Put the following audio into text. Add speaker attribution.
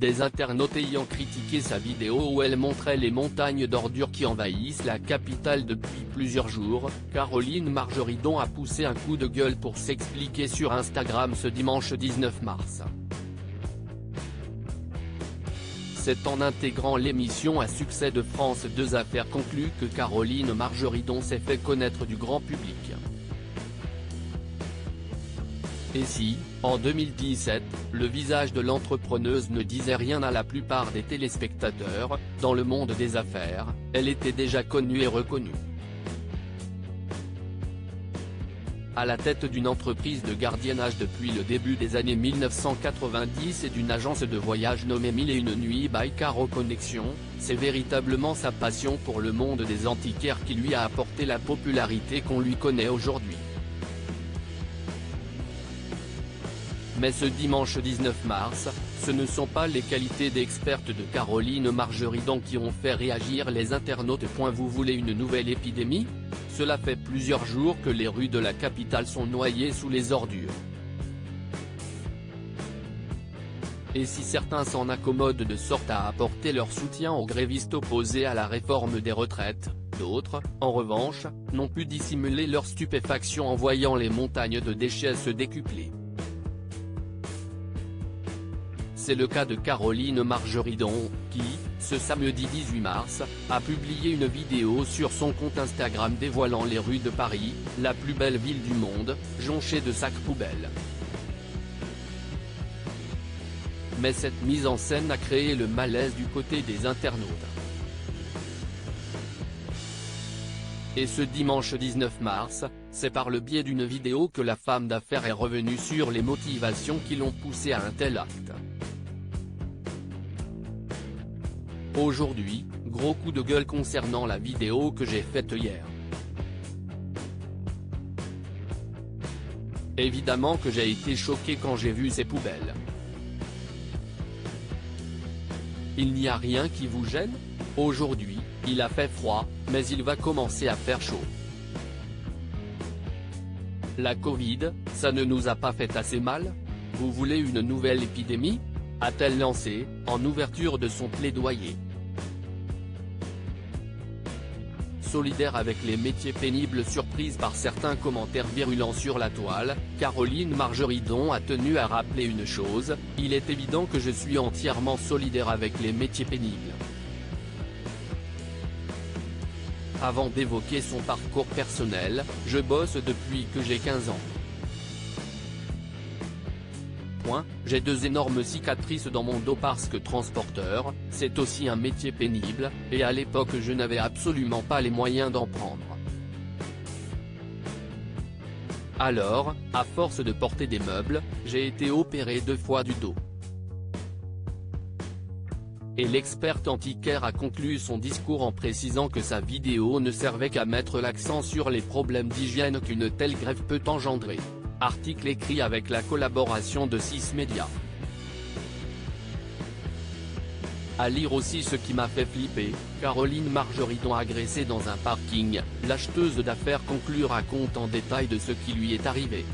Speaker 1: des internautes ayant critiqué sa vidéo où elle montrait les montagnes d'ordures qui envahissent la capitale depuis plusieurs jours. Caroline Margeridon a poussé un coup de gueule pour s'expliquer sur Instagram ce dimanche 19 mars. C'est en intégrant l'émission à succès de France 2 Affaires conclues que Caroline Margeridon s'est fait connaître du grand public. Et si, en 2017, le visage de l'entrepreneuse ne disait rien à la plupart des téléspectateurs, dans le monde des affaires, elle était déjà connue et reconnue. À la tête d'une entreprise de gardiennage depuis le début des années 1990 et d'une agence de voyage nommée 1001 Nuits by Caro Connexion, c'est véritablement sa passion pour le monde des antiquaires qui lui a apporté la popularité qu'on lui connaît aujourd'hui. Mais ce dimanche 19 mars, ce ne sont pas les qualités d'experte de Caroline Margeridon qui ont fait réagir les internautes. Vous voulez une nouvelle épidémie ? Cela fait plusieurs jours que les rues de la capitale sont noyées sous les ordures. Et si certains s'en accommodent de sorte à apporter leur soutien aux grévistes opposés à la réforme des retraites, d'autres, en revanche, n'ont pu dissimuler leur stupéfaction en voyant les montagnes de déchets se décupler. C'est le cas de Caroline Margeridon, qui, ce samedi 18 mars, a publié une vidéo sur son compte Instagram dévoilant les rues de Paris, la plus belle ville du monde, jonchée de sacs poubelles. Mais cette mise en scène a créé le malaise du côté des internautes. Et ce dimanche 19 mars, c'est par le biais d'une vidéo que la femme d'affaires est revenue sur les motivations qui l'ont poussée à un tel acte. Aujourd'hui, gros coup de gueule concernant la vidéo que j'ai faite hier. Évidemment que j'ai été choqué quand j'ai vu ces poubelles. Il n'y a rien qui vous gêne ? Aujourd'hui, il a fait froid, mais il va commencer à faire chaud. La Covid, ça ne nous a pas fait assez mal ? Vous voulez une nouvelle épidémie ? A-t-elle lancé, en ouverture de son plaidoyer. Solidaire avec les métiers pénibles. Surprise par certains commentaires virulents sur la toile, Caroline Margeridon a tenu à rappeler une chose: il est évident que je suis entièrement solidaire avec les métiers pénibles. Avant d'évoquer son parcours personnel, je bosse depuis que j'ai 15 ans. J'ai 2 énormes cicatrices dans mon dos parce que transporteur, c'est aussi un métier pénible, et à l'époque je n'avais absolument pas les moyens d'en prendre. Alors, à force de porter des meubles, j'ai été opéré 2 fois du dos. Et l'experte antiquaire a conclu son discours en précisant que sa vidéo ne servait qu'à mettre l'accent sur les problèmes d'hygiène qu'une telle greffe peut engendrer. Article écrit avec la collaboration de 6 médias. À lire aussi ce qui m'a fait flipper, Caroline Margeridon agressée dans un parking, l'acheteuse d'affaires conclut raconte en détail de ce qui lui est arrivé.